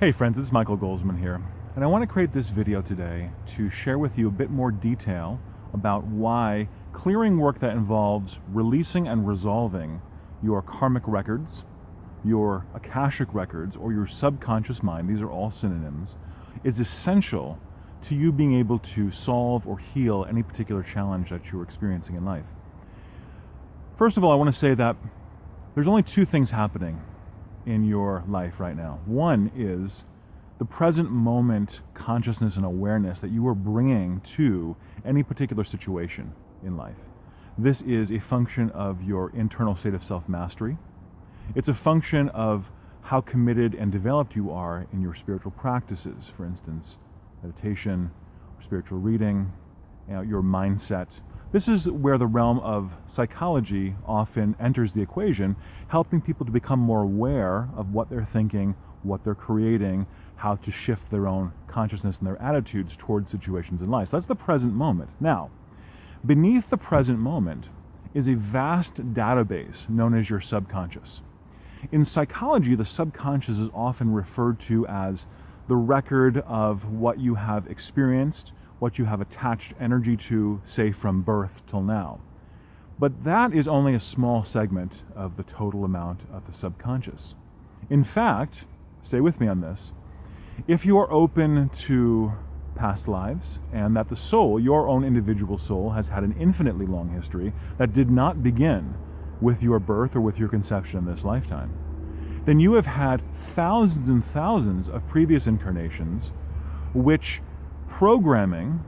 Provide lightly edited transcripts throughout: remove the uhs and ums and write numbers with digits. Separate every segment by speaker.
Speaker 1: Hey friends, it's Michael Golzmane here, and I want to create this video today to share with you a bit more detail about why clearing work that involves releasing and resolving your karmic records, your akashic records, or your subconscious mind, these are all synonyms, is essential to you being able to solve or heal any particular challenge that you're experiencing in life. First of all, I want to say that there's only two things happening in your life right now. One is the present moment consciousness and awareness that you are bringing to any particular situation in life. This is a function of your internal state of self-mastery. It's a function of how committed and developed you are in your spiritual practices, for instance, meditation, spiritual reading, your mindset. This is where the realm of psychology often enters the equation, helping people to become more aware of what they're thinking, what they're creating, how to shift their own consciousness and their attitudes towards situations in life. So that's the present moment. Now, beneath the present moment is a vast database known as your subconscious. In psychology, the subconscious is often referred to as the record of what you have experienced, what you have attached energy to, say, from birth till now. But that is only a small segment of the total amount of the subconscious. In fact, stay with me on this, if you are open to past lives and that the soul, your own individual soul, has had an infinitely long history that did not begin with your birth or with your conception in this lifetime, then you have had thousands and thousands of previous incarnations which programming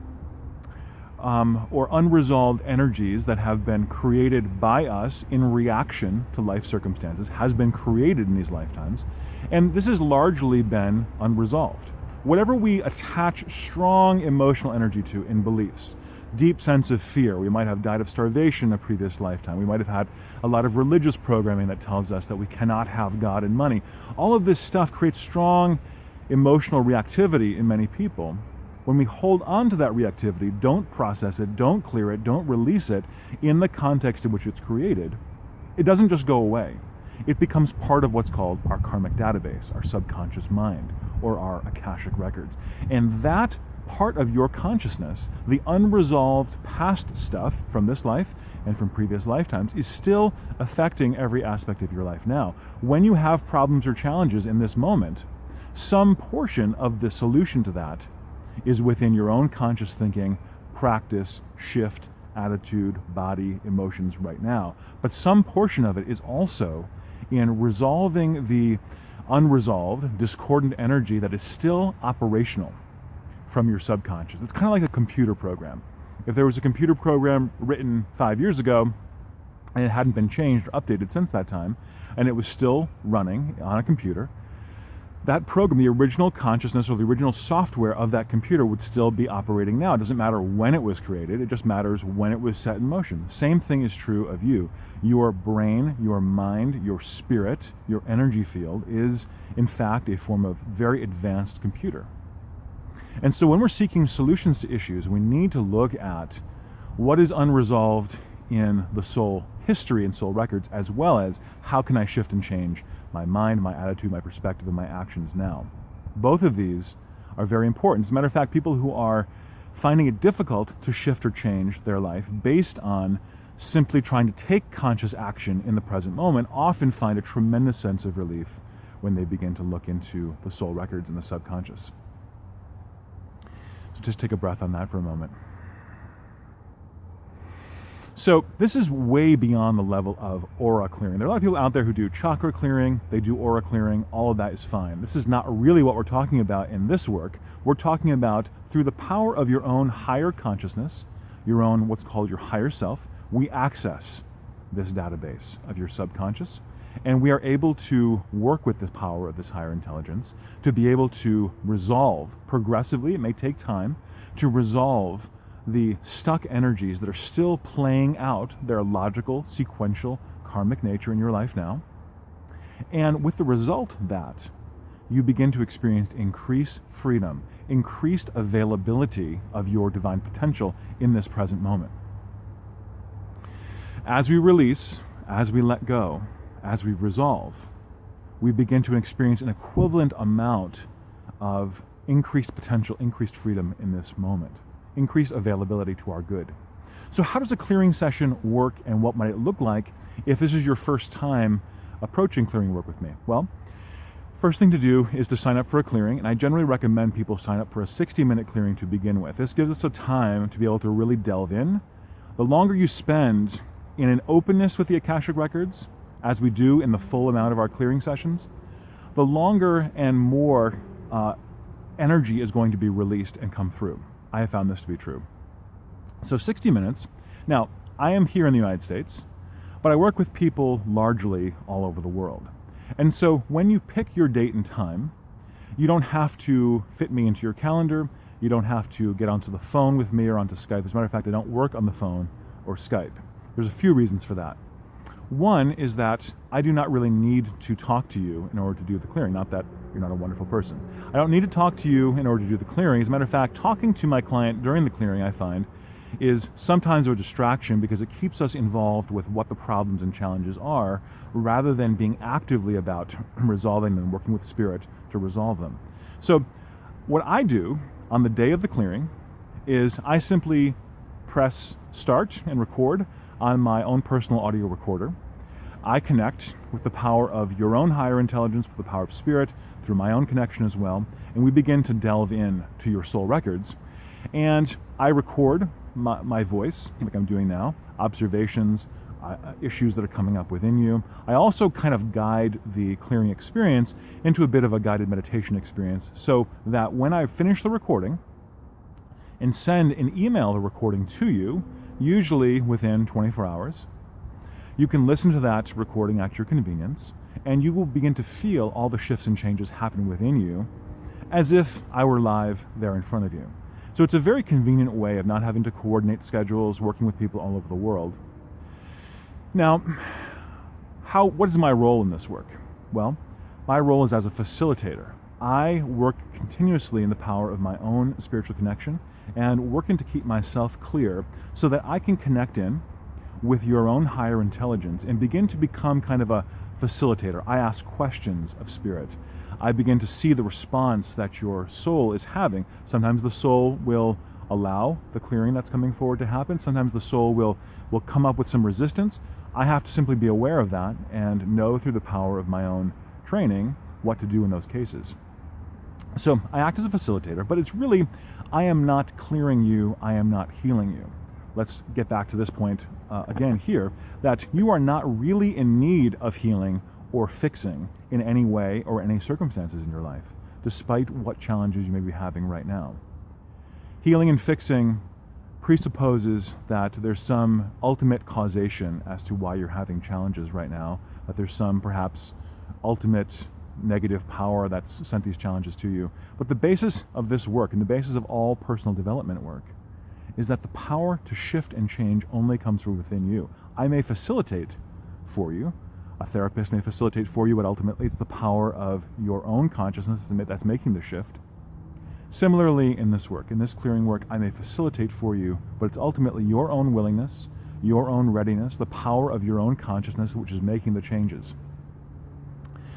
Speaker 1: or unresolved energies that have been created by us in reaction to life circumstances has been created in these lifetimes, and this has largely been unresolved. Whatever we attach strong emotional energy to in beliefs, deep sense of fear, we might have died of starvation in a previous lifetime, we might have had a lot of religious programming that tells us that we cannot have God and money. All of this stuff creates strong emotional reactivity in many people. When we hold on to that reactivity, don't process it, don't clear it, don't release it in the context in which it's created, it doesn't just go away. It becomes part of what's called our karmic database, our subconscious mind, or our akashic records. And that part of your consciousness, the unresolved past stuff from this life and from previous lifetimes, is still affecting every aspect of your life now. When you have problems or challenges in this moment, some portion of the solution to that is within your own conscious thinking, practice, shift, attitude, body, emotions right now. But some portion of it is also in resolving the unresolved, discordant energy that is still operational from your subconscious. It's kind of like a computer program. If there was a computer program written 5 years ago and it hadn't been changed or updated since that time, and it was still running on a computer, that program, the original consciousness or the original software of that computer, would still be operating now. It doesn't matter when it was created, it just matters when it was set in motion. The same thing is true of you. Your brain, your mind, your spirit, your energy field is, in fact, a form of very advanced computer. And so when we're seeking solutions to issues, we need to look at what is unresolved in the soul history and soul records, as well as how can I shift and change my mind, my attitude, my perspective, and my actions now. Both of these are very important. As a matter of fact, people who are finding it difficult to shift or change their life based on simply trying to take conscious action in the present moment often find a tremendous sense of relief when they begin to look into the soul records and the subconscious. So just take a breath on that for a moment. So this is way beyond the level of aura clearing. There are a lot of people out there who do chakra clearing, they do aura clearing, all of that is fine. This is not really what we're talking about in this work. We're talking about through the power of your own higher consciousness, your own what's called your higher self, we access this database of your subconscious, and we are able to work with the power of this higher intelligence to be able to resolve progressively, it may take time, to resolve the stuck energies that are still playing out their logical, sequential, karmic nature in your life now. And with the result that you begin to experience increased freedom, increased availability of your divine potential in this present moment. As we release, as we let go, as we resolve, we begin to experience an equivalent amount of increased potential, increased freedom in this moment, increased availability to our good. So how does a clearing session work, and what might it look like if this is your first time approaching clearing work with me? Well, first thing to do is to sign up for a clearing, and I generally recommend people sign up for a 60-minute clearing to begin with. This gives us a time to be able to really delve in. The longer you spend in an openness with the Akashic Records, as we do in the full amount of our clearing sessions, the longer and more energy is going to be released and come through. I have found this to be true. So 60 minutes. Now, I am here in the United States, but I work with people largely all over the world. And so when you pick your date and time, you don't have to fit me into your calendar. You don't have to get onto the phone with me or onto Skype. As a matter of fact, I don't work on the phone or Skype. There's a few reasons for that. One is that I do not really need to talk to you in order to do the clearing. Not that you're not a wonderful person. I don't need to talk to you in order to do the clearing. As a matter of fact, talking to my client during the clearing, I find, is sometimes a distraction because it keeps us involved with what the problems and challenges are, rather than being actively about resolving them and working with spirit to resolve them. So what I do on the day of the clearing is I simply press start and record on my own personal audio recorder. I connect with the power of your own higher intelligence, with the power of spirit, through my own connection as well, and we begin to delve in to your soul records. And I record my voice, like I'm doing now, observations, issues that are coming up within you. I also kind of guide the clearing experience into a bit of a guided meditation experience, so that when I finish the recording and send an email the recording to you, usually within 24 hours, you can listen to that recording at your convenience, and you will begin to feel all the shifts and changes happening within you as if I were live there in front of you. So it's a very convenient way of not having to coordinate schedules, working with people all over the world. Now, what is my role in this work? Well, my role is as a facilitator. I work continuously in the power of my own spiritual connection and working to keep myself clear so that I can connect in with your own higher intelligence and begin to become kind of a facilitator. I ask questions of spirit. I begin to see the response that your soul is having. Sometimes the soul will allow the clearing that's coming forward to happen. Sometimes the soul will come up with some resistance. I have to simply be aware of that and know through the power of my own training what to do in those cases. So I act as a facilitator, but it's really, I am not clearing you, I am not healing you. Let's get back to this point again here, that you are not really in need of healing or fixing in any way or any circumstances in your life, despite what challenges you may be having right now. Healing and fixing presupposes that there's some ultimate causation as to why you're having challenges right now, that there's some perhaps ultimate negative power that's sent these challenges to you. But the basis of this work, and the basis of all personal development work, is that the power to shift and change only comes from within you. I may facilitate for you, a therapist may facilitate for you, but ultimately it's the power of your own consciousness that's making the shift. Similarly, in this work, in this clearing work, I may facilitate for you, but it's ultimately your own willingness, your own readiness, the power of your own consciousness which is making the changes.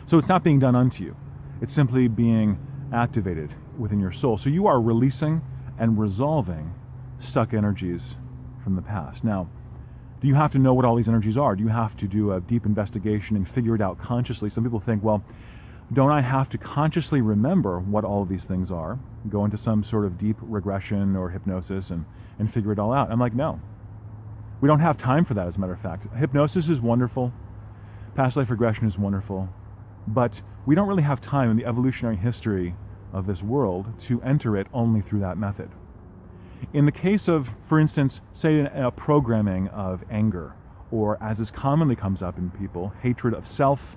Speaker 1: So it's not being done unto you. It's simply being activated within your soul. So you are releasing and resolving stuck energies from the past. Now, do you have to know what all these energies are? Do you have to do a deep investigation and figure it out consciously? Some people think, well, don't I have to consciously remember what all of these things are, go into some sort of deep regression or hypnosis and figure it all out? I'm like, no. We don't have time for that, as a matter of fact. Hypnosis is wonderful. Past life regression is wonderful. But we don't really have time in the evolutionary history of this world to enter it only through that method. In the case of, for instance, say a programming of anger, or as is commonly comes up in people, hatred of self,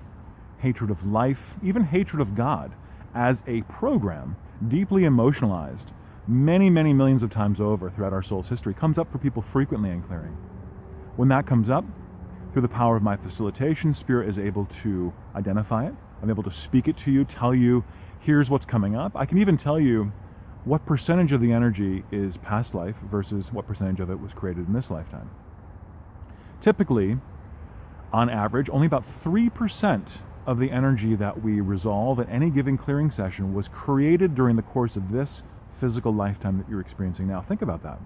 Speaker 1: hatred of life, even hatred of God, as a program, deeply emotionalized, many, many millions of times over throughout our soul's history, comes up for people frequently in clearing. When that comes up, through the power of my facilitation, Spirit is able to identify it. I'm able to speak it to you, tell you, here's what's coming up. I can even tell you what percentage of the energy is past life versus what percentage of it was created in this lifetime. Typically, on average, only about 3% of the energy that we resolve at any given clearing session was created during the course of this physical lifetime that you're experiencing now. Think about that.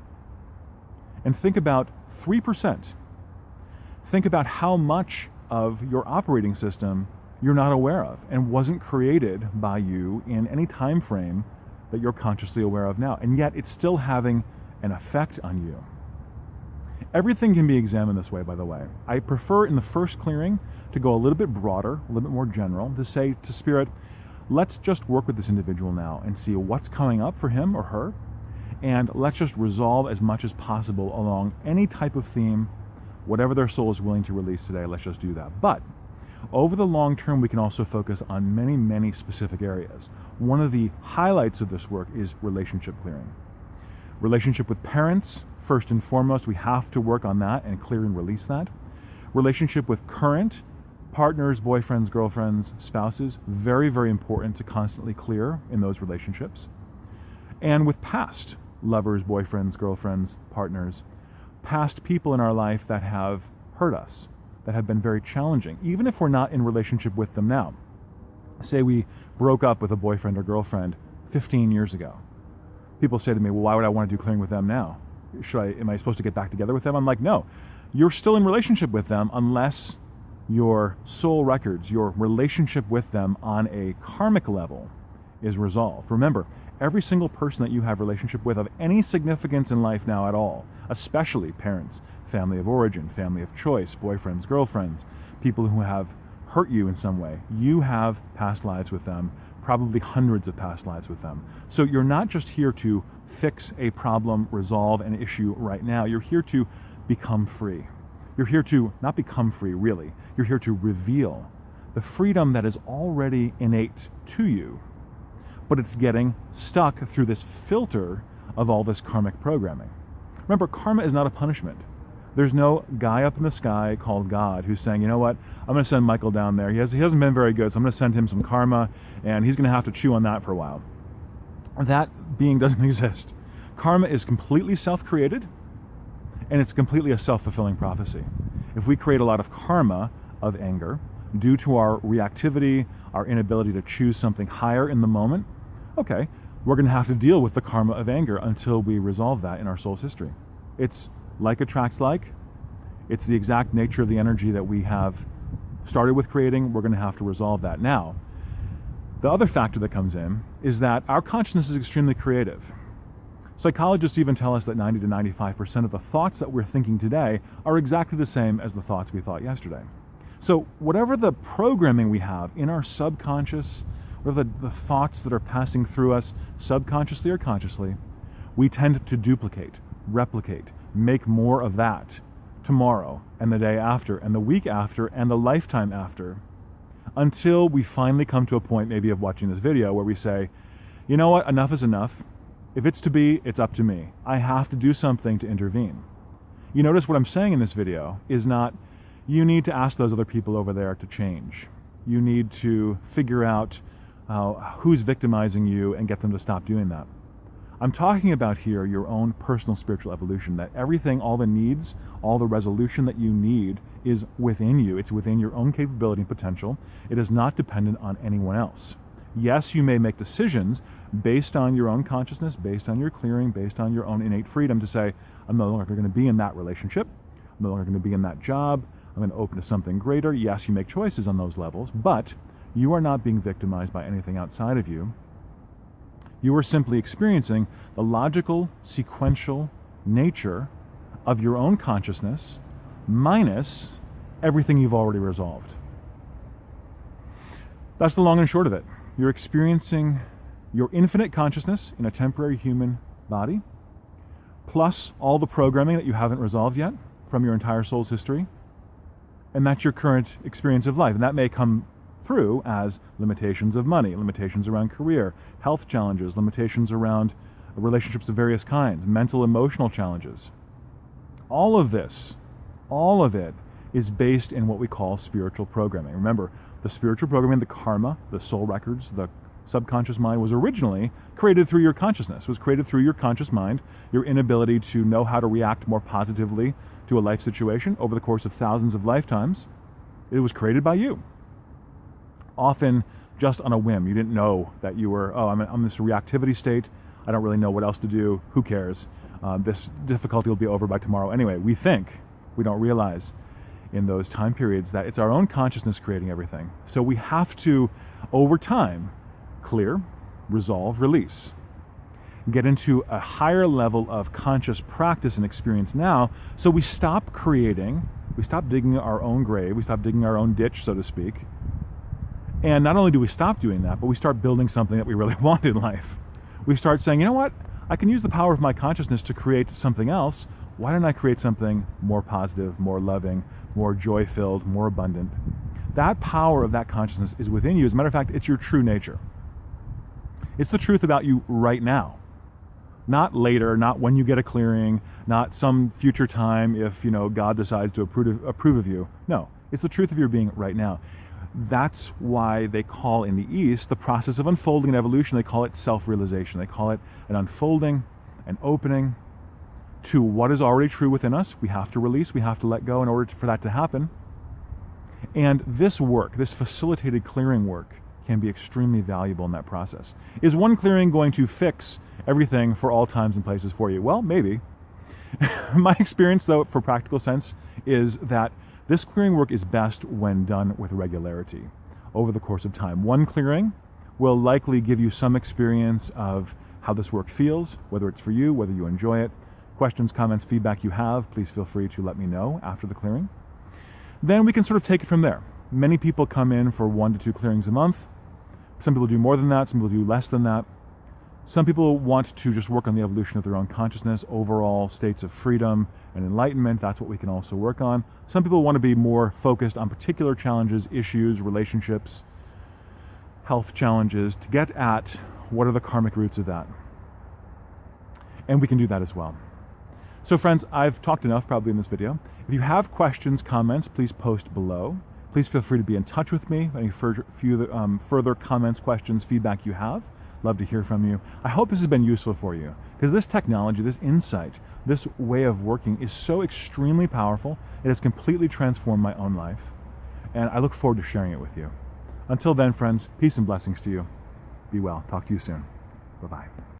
Speaker 1: And think about 3%. Think about how much of your operating system you're not aware of and wasn't created by you in any time frame that you're consciously aware of now. And yet it's still having an effect on you. Everything can be examined this way, by the way. I prefer in the first clearing to go a little bit broader, a little bit more general, to say to Spirit, let's just work with this individual now and see what's coming up for him or her, and let's just resolve as much as possible along any type of theme, whatever their soul is willing to release today, let's just do that. But over the long term, we can also focus on many, many specific areas. One of the highlights of this work is relationship clearing. Relationship with parents, first and foremost, we have to work on that and clear and release that. Relationship with current partners, boyfriends, girlfriends, spouses, very, very important to constantly clear in those relationships. And with past lovers, boyfriends, girlfriends, partners, past people in our life that have hurt us, that have been very challenging, even if we're not in relationship with them now. Say we broke up with a boyfriend or girlfriend 15 years ago. People say to me, well, why would I want to do clearing with them now? Am I supposed to get back together with them? I'm like, no, you're still in relationship with them unless your soul records, your relationship with them on a karmic level is resolved. Remember, every single person that you have relationship with of any significance in life now at all, especially parents, family of origin, family of choice, boyfriends, girlfriends, people who have hurt you in some way, you have past lives with them, probably hundreds of past lives with them. So you're not just here to fix a problem, resolve an issue right now. You're here to become free. You're here to not become free, really. You're here to reveal the freedom that is already innate to you, but it's getting stuck through this filter of all this karmic programming. Remember, karma is not a punishment. There's no guy up in the sky called God who's saying, you know what, I'm going to send Michael down there. He hasn't been very good, so I'm going to send him some karma, and he's going to have to chew on that for a while. That being doesn't exist. Karma is completely self-created, and it's completely a self-fulfilling prophecy. If we create a lot of karma of anger due to our reactivity, our inability to choose something higher in the moment, okay, we're going to have to deal with the karma of anger until we resolve that in our soul's history. It's like attracts like. It's the exact nature of the energy that we have started with creating. We're going to have to resolve that. Now, the other factor that comes in is that our consciousness is extremely creative. Psychologists even tell us that 90 to 95% of the thoughts that we're thinking today are exactly the same as the thoughts we thought yesterday. So whatever the programming we have in our subconscious, whatever the thoughts that are passing through us subconsciously or consciously, we tend to duplicate, replicate, make more of that tomorrow and the day after and the week after and the lifetime after, until we finally come to a point maybe of watching this video where we say, you know what, enough is enough. If it's to be, it's up to me. I have to do something to intervene. You notice what I'm saying in this video is not, you need to ask those other people over there to change. You need to figure out who's victimizing you and get them to stop doing that. I'm talking about here your own personal spiritual evolution, that everything, all the needs, all the resolution that you need is within you. It's within your own capability and potential. It is not dependent on anyone else. Yes, you may make decisions based on your own consciousness, based on your clearing, based on your own innate freedom to say, I'm no longer going to be in that relationship. I'm no longer going to be in that job. I'm going to open to something greater. Yes, you make choices on those levels, but you are not being victimized by anything outside of you. You are simply experiencing the logical, sequential nature of your own consciousness minus everything you've already resolved. That's the long and short of it. You're experiencing your infinite consciousness in a temporary human body, plus all the programming that you haven't resolved yet from your entire soul's history, and that's your current experience of life. And that may come through as limitations of money, limitations around career, health challenges, limitations around relationships of various kinds, mental, emotional challenges. All of it is based in what we call spiritual programming. Remember, the spiritual programming, the karma, the soul records, the subconscious mind was originally created through your consciousness, was created through your conscious mind, your inability to know how to react more positively to a life situation over the course of thousands of lifetimes. It was created by you. often just on a whim. You didn't know that you were, I'm in this reactivity state. I don't really know what else to do. Who cares? This difficulty will be over by tomorrow. Anyway, we think, we don't realize in those time periods that it's our own consciousness creating everything. So we have to, over time, clear, resolve, release. Get into a higher level of conscious practice and experience now, so we stop creating, we stop digging our own grave, we stop digging our own ditch, so to speak. And not only do we stop doing that, but we start building something that we really want in life. We start saying, you know what? I can use the power of my consciousness to create something else. Why don't I create something more positive, more loving, more joy-filled, more abundant? That power of that consciousness is within you. As a matter of fact, it's your true nature. It's the truth about you right now. Not later, not when you get a clearing, not some future time if, God decides to approve of you. No, it's the truth of your being right now. That's why they call in the East the process of unfolding and evolution, they call it self-realization. They call it an unfolding, an opening to what is already true within us. We have to release, we have to let go in order for that to happen. And this work, this facilitated clearing work, can be extremely valuable in that process. Is one clearing going to fix everything for all times and places for you? Well, maybe. My experience, though, for practical sense, is that this clearing work is best when done with regularity over the course of time. One clearing will likely give you some experience of how this work feels, whether it's for you, whether you enjoy it. Questions, comments, feedback you have, please feel free to let me know after the clearing. Then we can sort of take it from there. Many people come in for 1 to 2 clearings a month. Some people do more than that, some people do less than that. Some people want to just work on the evolution of their own consciousness, overall states of freedom and enlightenment. That's what we can also work on. Some people want to be more focused on particular challenges, issues, relationships, health challenges, to get at what are the karmic roots of that. And we can do that as well. So friends, I've talked enough probably in this video. If you have questions, comments, please post below. Please feel free to be in touch with me. Any further comments, questions, feedback you have. Love to hear from you. I hope this has been useful for you, because this technology, this insight, this way of working is so extremely powerful. It has completely transformed my own life, and I look forward to sharing it with you. Until then, friends, peace and blessings to you. Be well. Talk to you soon. Bye-bye.